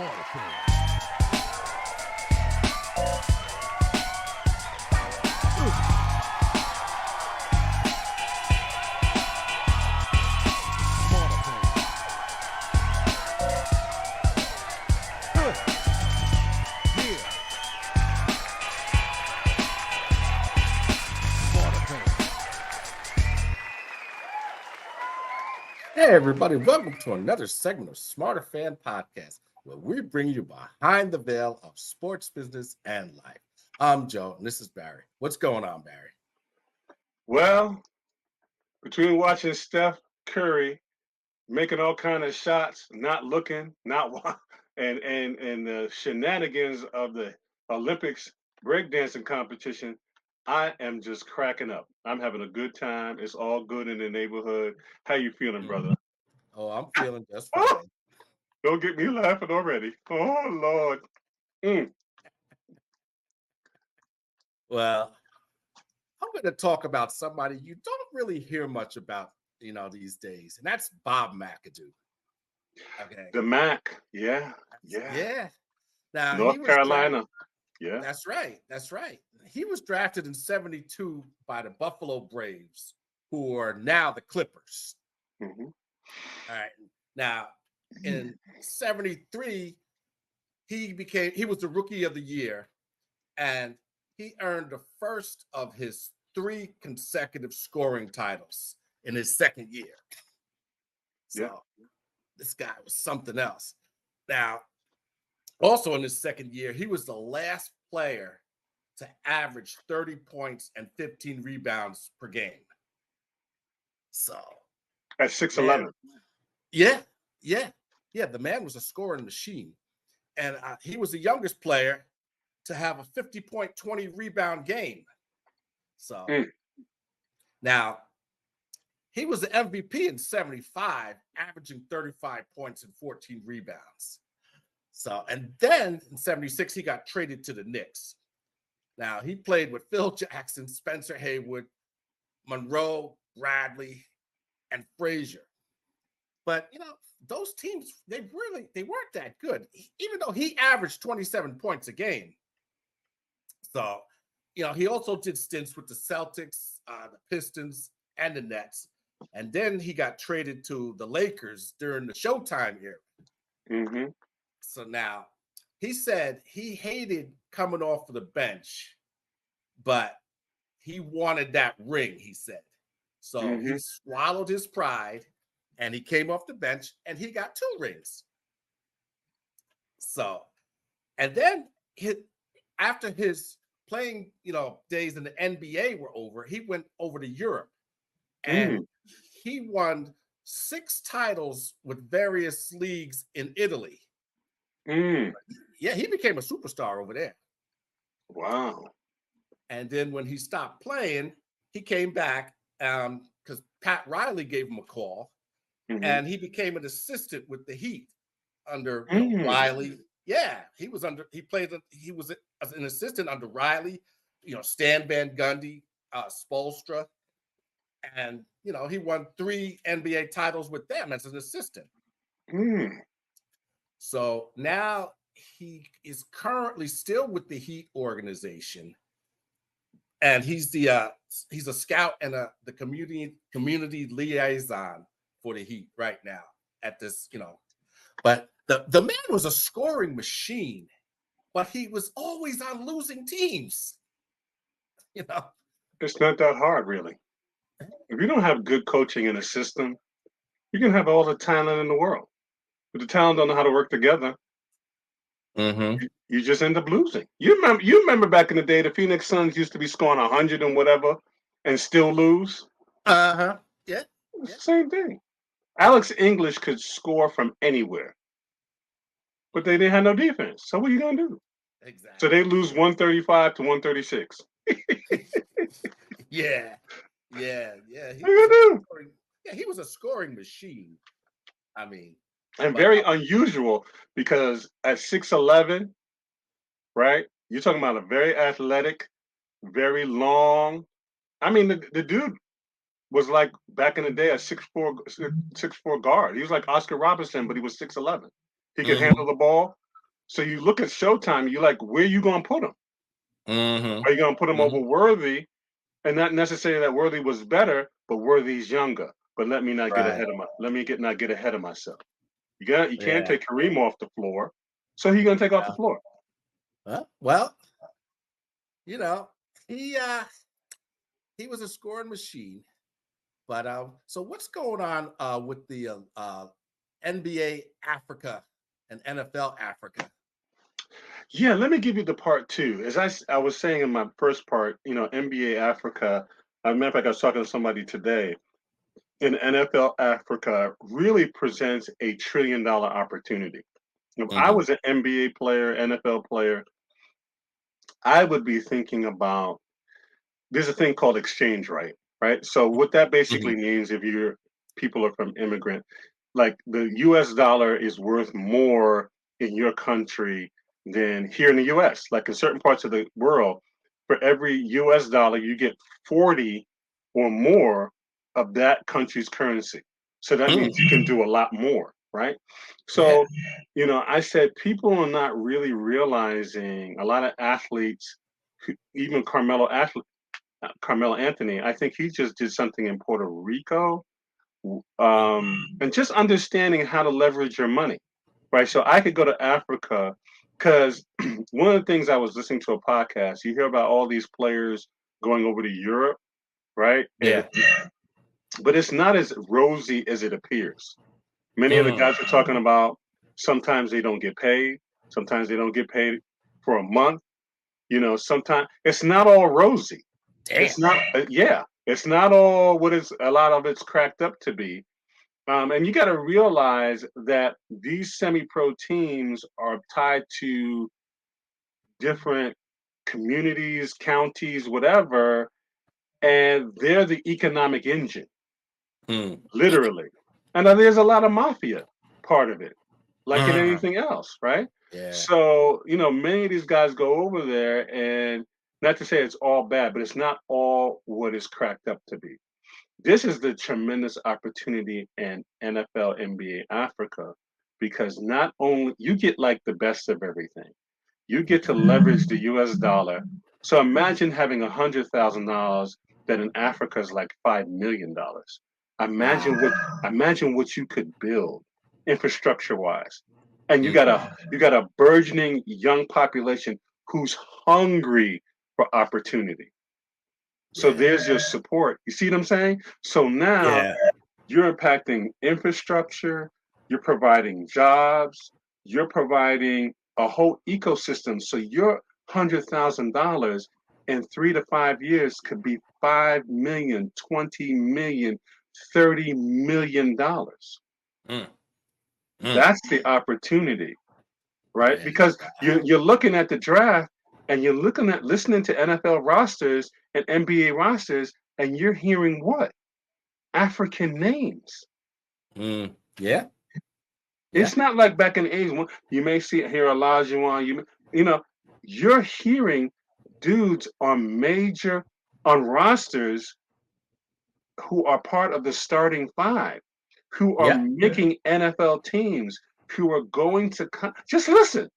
Smarterfan. Hey, everybody, welcome to another segment of Smarterfan Podcast, where we bring you behind the veil of sports, business, and life. I'm Joe, and this is Barry. What's going on, Barry? Well, between watching Steph Curry making all kind of shots, not looking, and the shenanigans of the Olympics breakdancing competition, I am just cracking up. I'm having a good time. It's all good in the neighborhood. How you feeling, brother? Oh, I'm feeling just Oh, fine. don't get me laughing already. Oh Lord. Mm. Well, I'm going to talk about somebody you don't really hear much about, these days, and that's Bob McAdoo. Okay. The Mac. Yeah. Yeah. Now, he North was drafted. Carolina. Yeah. That's right. That's right. He was drafted in 1972 by the Buffalo Braves, who are now the Clippers. Mm-hmm. All right. Now, in 1973, he was the rookie of the year, and he earned the first of his 3 consecutive scoring titles in his second year. So this guy was something else. Now, also in his second year, he was the last player to average 30 points and 15 rebounds per game. So At 6'11". Yeah. The man was a scoring machine. And he was the youngest player to have a 50-point, 20 rebound game. So now he was the MVP in 1975, averaging 35 points and 14 rebounds. So, and then in 1976, he got traded to the Knicks. Now he played with Phil Jackson, Spencer Haywood, Monroe, Bradley, and Frazier. But those teams, they weren't that good, even though he averaged 27 points a game. So, he also did stints with the Celtics, the Pistons, and the Nets. And then he got traded to the Lakers during the Showtime era. Mm-hmm. So now he said he hated coming off of the bench, but he wanted that ring, he said. So he swallowed his pride and he came off the bench and he got 2 rings. So, and then after his playing, days in the NBA were over, he went over to Europe and he won 6 titles with various leagues in Italy. Yeah, he became a superstar over there. Wow. And then when he stopped playing, he came back because Pat Riley gave him a call, and he became an assistant with the Heat under Riley. Yeah, he was an assistant under Riley, Stan Van Gundy, Spoelstra, and he won 3 NBA titles with them as an assistant. So now he is currently still with the Heat organization, and he's a scout and the community liaison for the Heat right now at this, But the man was a scoring machine, but he was always on losing teams. It's not that hard, really. If you don't have good coaching in a system, you can have all the talent in the world. But the talent don't know how to work together. You just end up losing. You remember back in the day, the Phoenix Suns used to be scoring 100 and whatever and still lose? Yeah. It's the same thing. Alex English could score from anywhere, but they didn't have no defense. So what are you going to do? Exactly. So they lose 135 to 136. Yeah. He was a scoring machine. I mean, and very unusual because at 6'11", right? You're talking about a very athletic, very long. I mean, the dude was like back in the day a 6'4" guard. He was like Oscar Robertson, but he was 6'11". He could handle the ball. So you look at Showtime, you're like, where you gonna put him? Mm-hmm. Are you gonna put him Mm-hmm. over Worthy? And not necessarily that Worthy was better, but Worthy's younger. But let me not get Right. ahead of not get ahead of myself. You can't Yeah. take Kareem off the floor. So he's gonna take off the floor. Well, you know, he he was a scoring machine. But so what's going on with the NBA Africa and NFL Africa? Yeah, let me give you the part two. I was saying in my first part, NBA Africa. I matter of fact, I was talking to somebody today. In NFL Africa, really presents a $1 trillion opportunity. If I Mm-hmm. was an NBA player, NFL player, I would be thinking about there's a thing called exchange rate, right? So what that Mm-hmm. basically means if you're people are from immigrant, like the US dollar is worth more in your country than here in the US. Like in certain parts of the world, for every US dollar, you get 40 or more of that country's currency. So that means you can do a lot more, right? Yeah. So, I said people are not really realizing a lot of athletes, even Carmelo Anthony, I think he just did something in Puerto Rico, and just understanding how to leverage your money, right? So I could go to Africa because one of the things I was listening to a podcast, you hear about all these players going over to Europe, right? Yeah. But it's not as rosy as it appears. Many of the Mm. guys are talking about sometimes they don't get paid, sometimes they don't get paid for a month. Sometimes it's not all rosy. Damn. It's not, yeah, it's not all what is a lot of it's cracked up to be. And you got to realize that these semi-pro teams are tied to different communities, counties, whatever, and they're the economic engine, Mm. literally. And there's a lot of mafia part of it, like in Mm. anything else, right? Yeah. So, many of these guys go over there, and not to say it's all bad, but it's not all what is cracked up to be. This is the tremendous opportunity in NFL, NBA Africa, because not only you get like the best of everything, you get to Mm. leverage the US dollar. So imagine having $100,000 that in Africa is like $5 million. Wow. Imagine what you could build infrastructure wise. And you got Mm. a burgeoning young population who's hungry for opportunity. So Yeah. there's your support. You see what I'm saying? So now Yeah. you're impacting infrastructure, you're providing jobs, you're providing a whole ecosystem. So your $100,000 in 3 to 5 years could be 5 million, 20 million, $30 million. Mm. Mm. That's the opportunity, right? Yeah. Because Wow. you're looking at the draft and you're looking at listening to NFL rosters and NBA rosters, and you're hearing what? African names. Mm. Yeah. Yeah. It's not like back in the 80s when you may hear Olajuwon, you know, you're hearing dudes on rosters who are part of the starting five, who are Yeah. making NFL teams, who are going to just listen.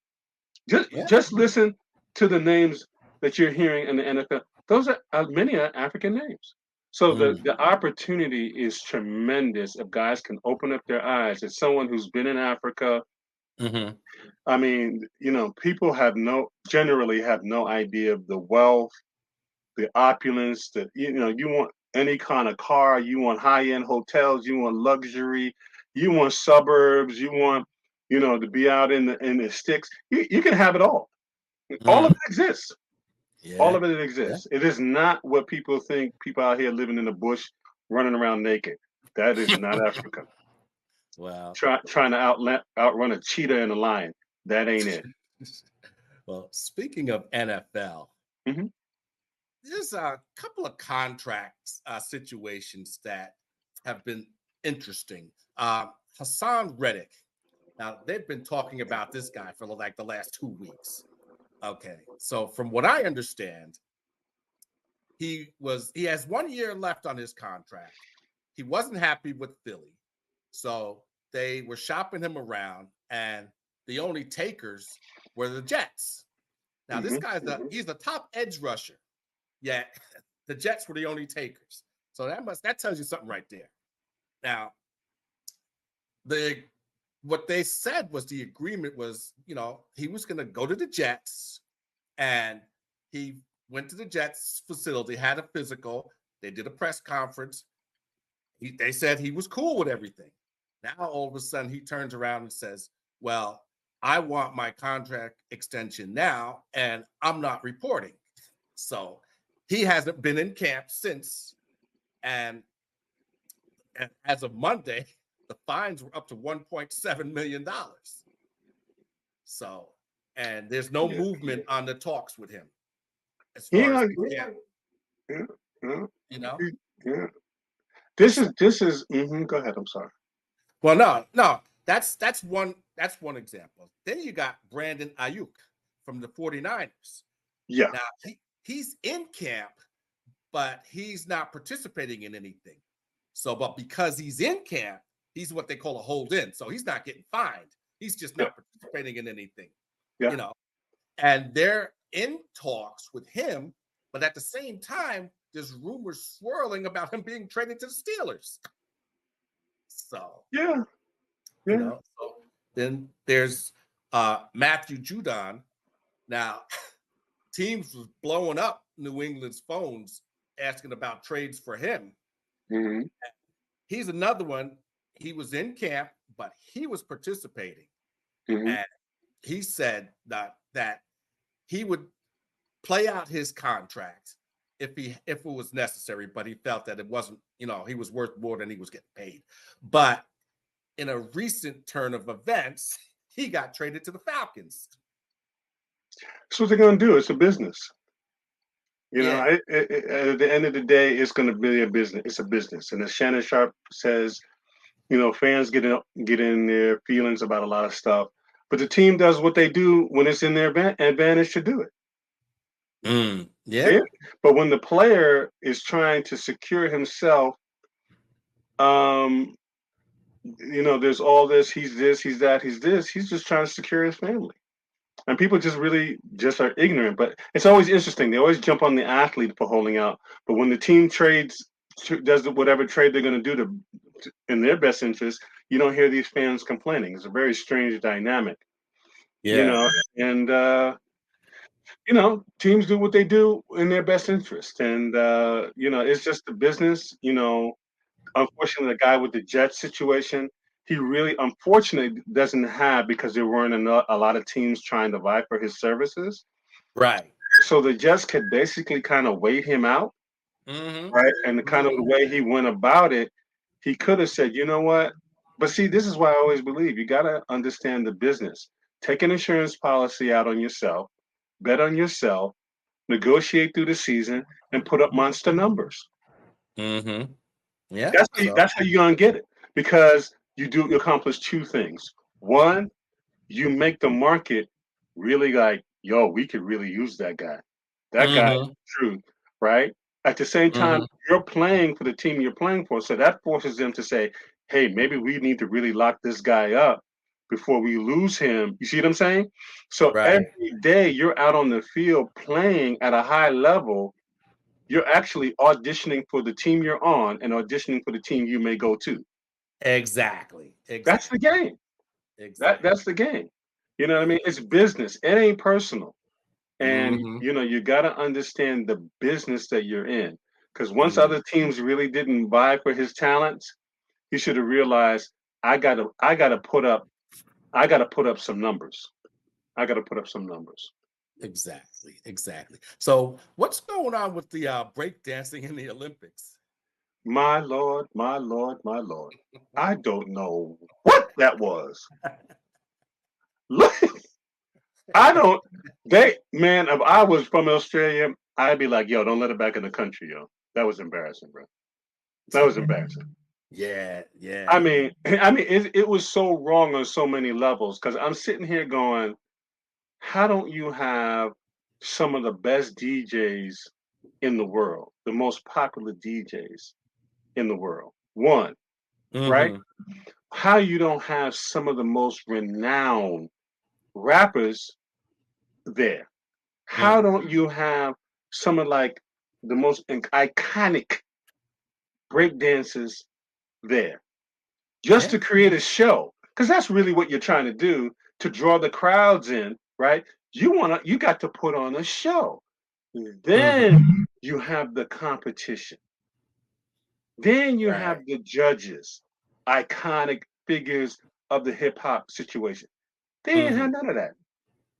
Yeah. Just listen to the names that you're hearing in the NFL. Those are many are African names. So Mm. the opportunity is tremendous if guys can open up their eyes. As someone who's been in Africa, Mm-hmm. I mean, people generally have no idea of the wealth, the opulence, you want any kind of car, you want high-end hotels, you want luxury, you want suburbs, you want, to be out in the sticks. You can have it all. All of Mm. it exists. All Yeah. of it Yeah. exists. It is not what people think, people out here living in the bush, running around naked. That is not Africa. Wow. Trying to outrun a cheetah and a lion. That ain't it. Well, speaking of NFL, Hmm. there's a couple of contracts situations that have been interesting. Hassan Reddick. Now they've been talking about this guy for like the last 2 weeks. Okay, so from what I understand, he has 1 year left on his contract. He wasn't happy with Philly, so they were shopping him around, and the only takers were the Jets. Now, this guy's he's the top edge rusher, yet the Jets were the only takers. So that tells you something right there. Now, what they said was the agreement was, he was going to go to the Jets, and he went to the Jets facility, had a physical. They did a press conference. They said he was cool with everything. Now, all of a sudden, he turns around and says, well, I want my contract extension now, and I'm not reporting. So he hasn't been in camp since. And as of Monday, the fines were up to $1.7 million. So, and there's no movement on the talks with him. As far as camp. Yeah. This is. Go ahead. I'm sorry. Well, no. That's one example. Then you got Brandon Ayuk from the 49ers. Yeah. Now he's in camp, but he's not participating in anything. So, but because he's in camp, he's what they call a hold-in. So he's not getting fined. He's just not participating in anything. Yeah. And they're in talks with him, but at the same time, there's rumors swirling about him being traded to the Steelers. So so then there's Matthew Judon. Now, teams was blowing up New England's phones asking about trades for him. Mm-hmm. He's another one. He was in camp, but he was participating. Mm-hmm. And he said that he would play out his contract if it was necessary, but he felt that it wasn't, he was worth more than he was getting paid. But in a recent turn of events, he got traded to the Falcons. That's what they're going to do. It's a business. At the end of the day, it's going to be a business. It's a business. And as Shannon Sharp says, fans get in their feelings about a lot of stuff, but the team does what they do when it's in their advantage to do it. Yeah. But when the player is trying to secure himself, there's all this, he's this, he's that, he's this. He's just trying to secure his family. And people just are ignorant. But it's always interesting. They always jump on the athlete for holding out. But when the team does whatever trade they're going to do in their best interest, you don't hear these fans complaining. It's a very strange dynamic. Yeah. And teams do what they do in their best interest. And it's just a business. Unfortunately, the guy with the Jets situation, he really, unfortunately, doesn't have, because there weren't a lot of teams trying to vie for his services. Right. So the Jets could basically kind of wait him out, right? And kind of the way he went about it, he could have said, you know what? But see, this is why I always believe you got to understand the business. Take an insurance policy out on yourself, bet on yourself, negotiate through the season, and put up monster numbers. Yeah, that's how you're gonna get it, because you accomplish two things. One, you make the market really like, yo, we could really use that guy. That guy is true, right? At the same time, you're playing for the team you're playing for, so that forces them to say, hey, maybe we need to really lock this guy up before we lose him. You see what I'm saying? So every day you're out on the field playing at a high level, you're actually auditioning for the team you're on and auditioning for the team you may go to. Exactly. That's the game. That's the game. You know what I mean? It's business. It ain't personal. And you got to understand the business that you're in. Because once other teams really didn't vie for his talents, he should have realized I gotta put up some numbers. I gotta put up some numbers. Exactly. So what's going on with the breakdancing in the Olympics? My Lord. I don't know what that was. Look, if I was from Australia, I'd be like, yo, don't let it back in the country, yo. That was embarrassing, bro. That was embarrassing. Yeah. I mean, it was so wrong on so many levels, because I'm sitting here going, how don't you have some of the best DJs in the world, the most popular DJs in the world? One, right? How you don't have some of the most renowned rappers there? How don't you have someone like the most iconic breakdancers there just Yeah. to create a show? Because that's really what you're trying to do to draw the crowds in, right? You got to put on a show. Then you have the competition. Then you Right. have the judges, iconic figures of the hip hop situation. They didn't have none of that.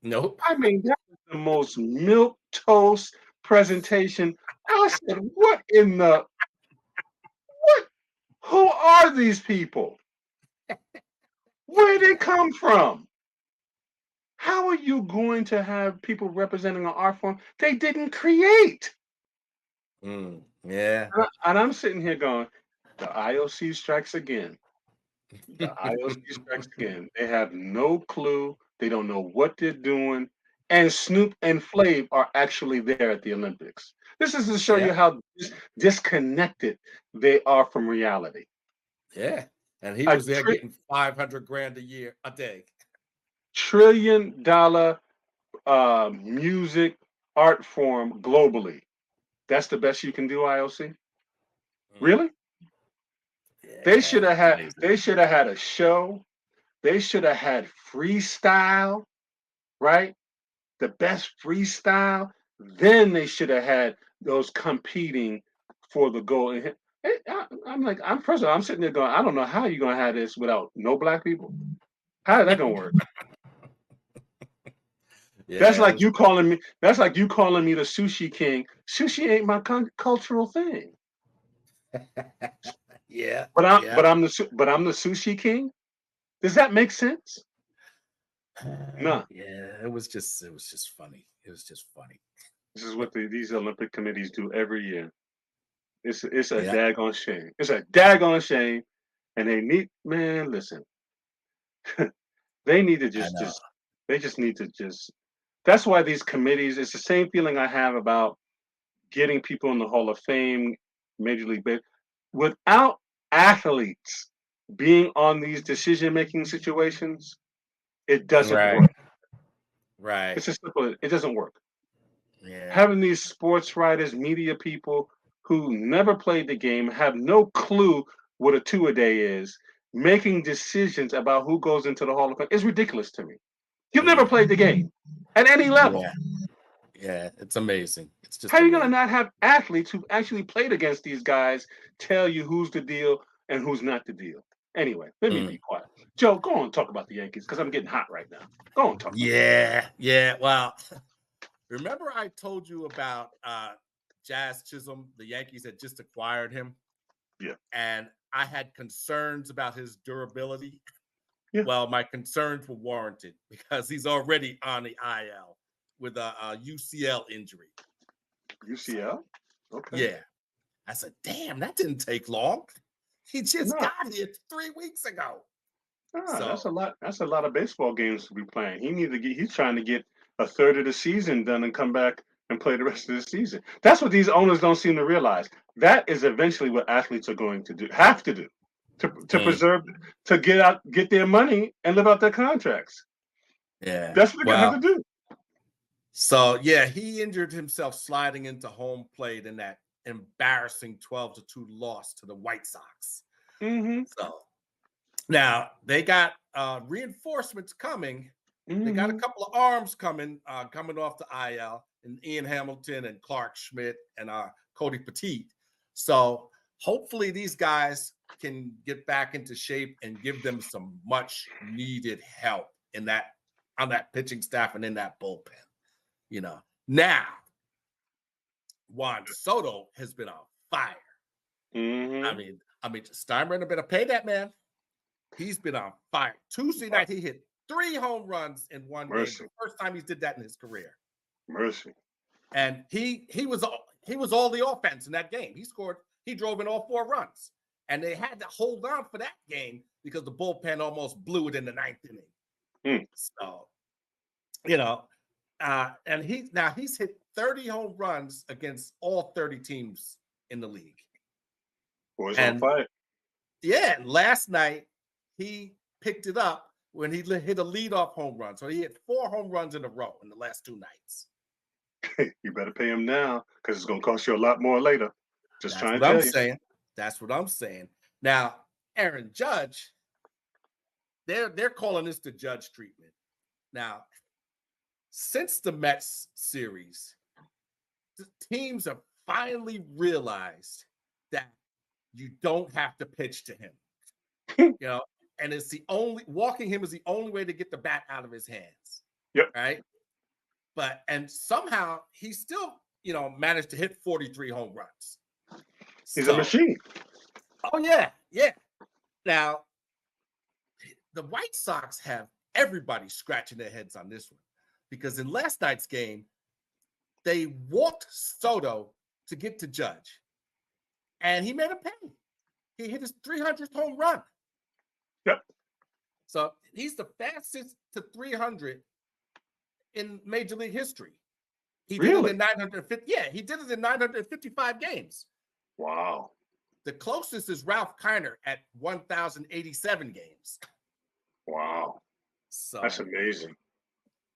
Nope. I mean, that was the most milk toast presentation. I said, what in the what? Who are these people? Where did they come from? How are you going to have people representing an art form they didn't create? Yeah. And I'm sitting here going, the IOC strikes again. The IOC strikes again. They have no clue. They don't know what they're doing. And Snoop and Flav are actually there at the Olympics. This is to show you Yeah. how disconnected they are from reality. Yeah. And he A was there getting 500 grand a day. trillion-dollar music art form globally. That's the best you can do, IOC? Mm. Really? Yeah. It's amazing. They should have had a show. They should have had freestyle, right? The best freestyle. Then they should have had those competing for the gold. I'm like, I'm first of all, I'm sitting there going, I don't know how you're gonna have this without no black people. How is that gonna work? That's Yeah. like you calling me. That's like you calling me the sushi king. Sushi ain't my cultural thing. Yeah. But Yeah. I'm the sushi king. Does that make sense? No. Yeah. It was just funny. It was just funny. This is what these Olympic committees do every year. It's a Yeah. daggone shame. It's a daggone shame. And they need, man, listen, they need to I know. they just need to just, that's why these committees, it's the same feeling I have about getting people in the Hall of Fame, Major League Baseball. Without athletes being on these decision-making situations, it doesn't Right. work. Right. It's just simple. It doesn't work. Yeah. Having these sports writers, media people who never played the game, have no clue what a two-a-day is, making decisions about who goes into the Hall of Fame is ridiculous to me. You've never Mm. played the game at any level. Yeah. Yeah. It's amazing. It's How just are you going to amazing. not have athletes who've actually played against these guys tell you who's the deal and who's not the deal? Anyway, let me Mm. be quiet. Joe, go on and talk about the Yankees because I'm getting hot right now. Go on and talk about the Yankees. Yeah. Yeah. Well, remember I told you about Jazz Chisholm? The Yankees had just acquired him, Yeah. and I had concerns about his durability. Yeah. Well, my concerns were warranted because he's already on the IL with a UCL injury. UCL? Okay. Yeah. I said, damn, that didn't take long. He just No, got here 3 weeks ago. that's a So, lot. That's a lot of baseball games to be playing. He's trying to get a third of the season done and come back and play the rest of the season. That's what these owners don't seem to realize. That is eventually what athletes are going to have to do to mm, preserve, to get their money and live out their contracts. yeah. That's what they're gonna Well, have to do. so yeah, he injured himself sliding into home plate in that embarrassing 12-2 loss to the White Sox. Mm-hmm. So now they got reinforcements coming. They got a Mm-hmm. couple of arms coming off the IL, and Ian Hamilton and Clark Schmidt and Cody Petit. So hopefully these guys can get back into shape and give them some much needed help in that on that pitching staff and in that bullpen. Now Juan Soto has been on fire. Mm-hmm. I mean, Steinbrenner better pay that man. He's been on fire. Tuesday night, he hit 3 home runs in one game. Mercy. The first time he's did that in his career. Mercy. And he was all the offense in that game. He drove in all 4 runs. And they had to hold on for that game because the bullpen almost blew it in the 9th inning. Mm. So, and he's hit 30 home runs against all 30 teams in the league. Boys on And fire. yeah, last night he picked it up when he hit a leadoff home run. So he hit 4 home runs in a row in the last 2 nights. You better pay him now because it's going to cost you a lot more later. Just That's trying what to I'm tell you. saying. That's what I'm saying. Now, Aaron Judge, they're calling this the Judge treatment. Now, since the Mets series, the teams have finally realized that you don't have to pitch to him. And it's walking him is the only way to get the bat out of his hands. Yep. Right. And somehow he still, managed to hit 43 home runs. He's a machine. Oh, yeah. Yeah. Now, the White Sox have everybody scratching their heads on this one because in last night's game, they walked Soto to get to Judge, and he made a pay. He hit his 300th home run. Yep. So he's the fastest to 300 in Major League history. He did it in 950. Yeah, he did it in 955 games. Wow. The closest is Ralph Kiner at 1,087 games. Wow. So that's amazing.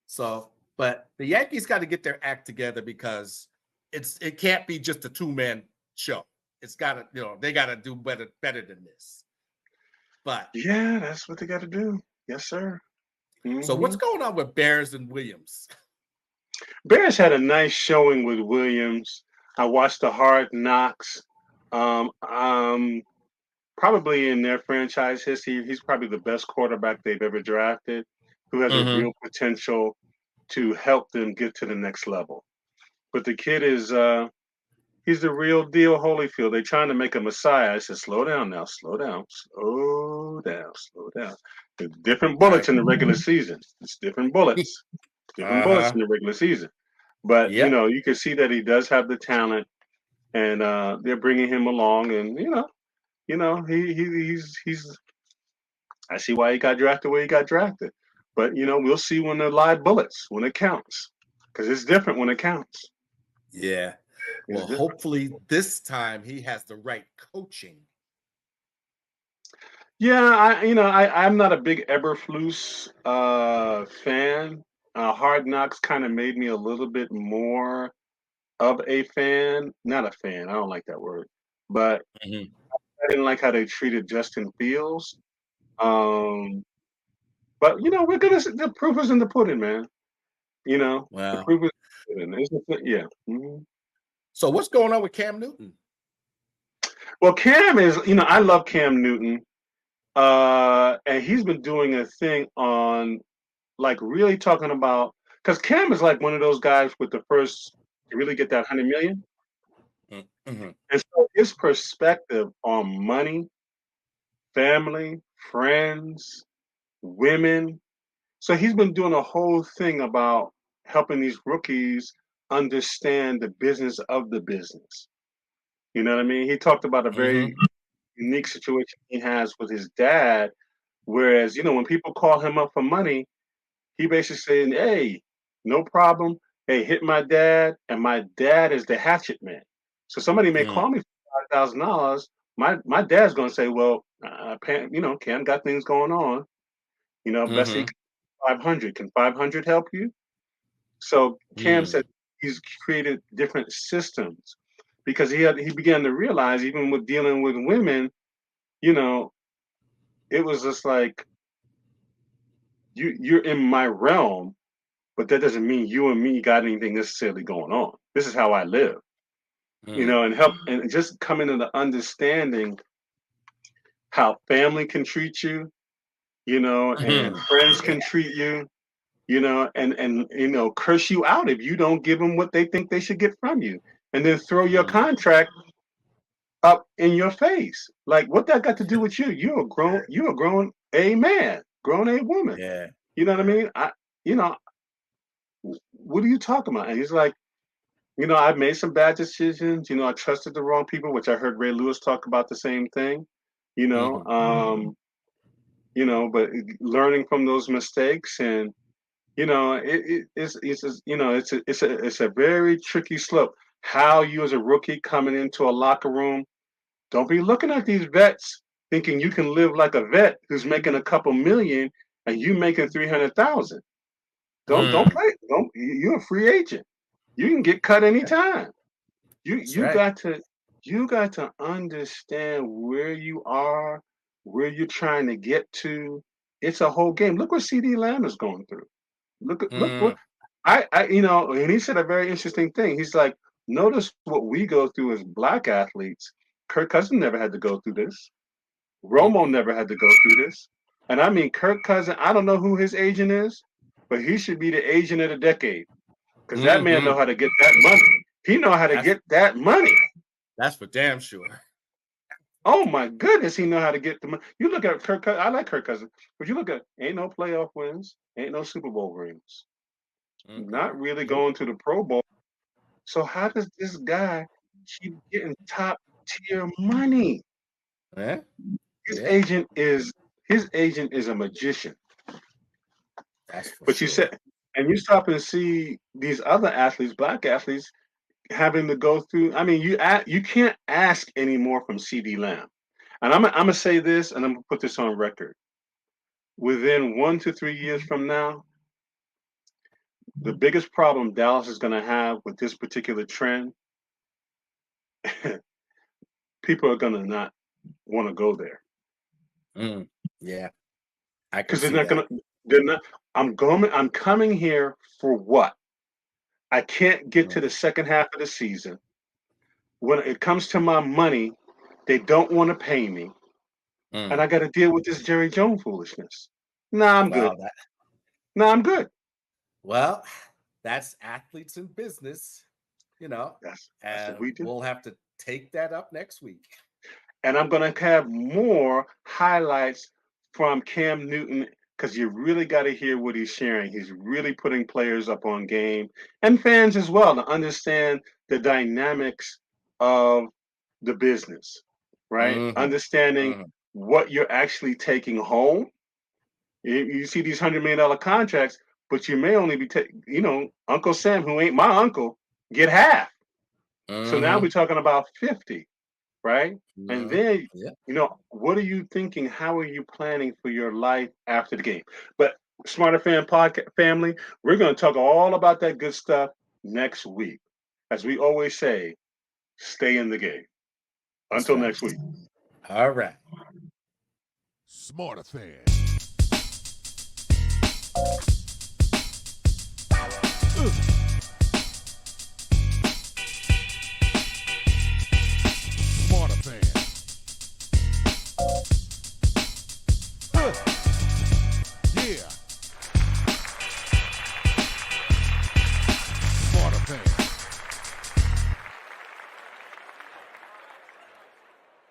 So, but the Yankees got to get their act together because it can't be just a 2-man show. It's got to, they got to do better than this. But yeah, that's what they got to do. Yes, sir. Mm-hmm. So what's going on with Bears and Williams? Bears had a nice showing with Williams. I watched the Hard Knocks. Probably in their franchise history, he's probably the best quarterback they've ever drafted, who has a real potential to help them get to the next level. But the kid is he's the real deal, Holyfield. They're trying to make a messiah. I said, slow down now, slow down. There's different bullets in the regular season. It's different bullets. Different bullets in the regular season. But, you can see that he does have the talent, and they're bringing him along. And, he's I see why he got drafted where he got drafted. But, we'll see when they're live bullets, when it counts. Because it's different when it counts. Yeah. Well, hopefully this time he has the right coaching. Yeah, I'm not a big Eberflus fan. Hard Knocks kind of made me a little bit more of a fan. Not a fan. I don't like that word. But I didn't like how they treated Justin Fields. But we're gonna. The proof is in the pudding, man. Wow. The proof is in the pudding. Yeah. Mm-hmm. So what's going on with Cam Newton? Well, Cam is. I love Cam Newton. And he's been doing a thing on, like, really talking about, because Cam is like one of those guys with the first to really get that 100 million. And so his perspective on money, family, friends, women. So he's been doing a whole thing about helping these rookies understand the business of the business. You know what I mean? He talked about a very unique situation he has with his dad. Whereas, when people call him up for money, he basically saying, hey, no problem. Hey, hit my dad, and my dad is the hatchet man. So somebody may call me for $5,000. My dad's going to say, well, Cam got things going on. Best he 500. Can 500 help you? So Cam said he's created different systems because he began to realize, even with dealing with women, it was just like, you're in my realm, but that doesn't mean you and me got anything necessarily going on. This is how I live, and help and just come into the understanding how family can treat you, and friends can treat you, and curse you out if you don't give them what they think they should get from you, and then throw your contract up in your face. Like, what that got to do with you? You're a grown a man, grown a woman. Yeah. You know what I mean? What are you talking about? And he's like, I've made some bad decisions. I trusted the wrong people, which I heard Ray Lewis talk about the same thing. But learning from those mistakes, and it's a very tricky slope. How you as a rookie coming into a locker room, don't be looking at these vets thinking you can live like a vet who's making a couple million, and you making 300,000. Don't Mm, play. Don't you're a free agent. You can get cut anytime. You that's you right. got to you got to understand where you are, where you're trying to get to. It's a whole game. Look what Cee Dee Lamb is going through. Look what Mm, and he said a very interesting thing. He's like, notice what we go through as black athletes. Kirk Cousins never had to go through this. Romo mm-mm, never had to go through this. And I mean, Kirk Cousins, I don't know who his agent is, but he should be the agent of the decade because that man mm-hmm. know how to get that money. He know how to That's get that money. that's for damn sure. Oh my goodness, he know how to get the money. You look at Kirk Cousins. I like Kirk Cousins, but you look at ain't no playoff wins, ain't no Super Bowl rings, Mm-mm. not really Nope. going to the Pro Bowl. So how does this guy keep getting top tier money? Yeah, His yeah, agent is his agent is a magician. that's for But you sure. said, and you stop and see these other athletes, black athletes, having to go through. I mean, you can't ask anymore from Cee Dee Lamb. And I'm gonna say this, and I'm gonna put this on record. Within 1 to 3 years from now, the biggest problem Dallas is gonna have with this particular trend, people are gonna not want to go there Mm, yeah, I can because they're see not that. gonna. They're not. I'm going. I'm coming here for what? I can't get to Mm, the second half of the season. When it comes to my money, they don't want to pay me, and mm. I got to deal with this Jerry Jones foolishness. Nah, I'm good. Well, that Nah, I'm good. well, that's athletes in business, you know, That's what and we do. we'll have to take that up next week. And I'm gonna have more highlights from Cam Newton because you really got to hear what he's sharing. He's really putting players up on game and fans as well to understand the dynamics of the business, right? Hmm. Understanding Hmm. what you're actually taking home. You see these $100 million contracts, but you may only be taking, Uncle Sam, who ain't my uncle, get half. So now we're Hmm. talking about 50, right? And Hmm. then, Yeah. what are you thinking? How are you planning for your life after the game? But Smarter Fan Podcast family, we're going to talk all about that good stuff next week. As we always say, stay in the game. That's Until right. next week. All right. Smarterfan. Smarterfan. Yeah.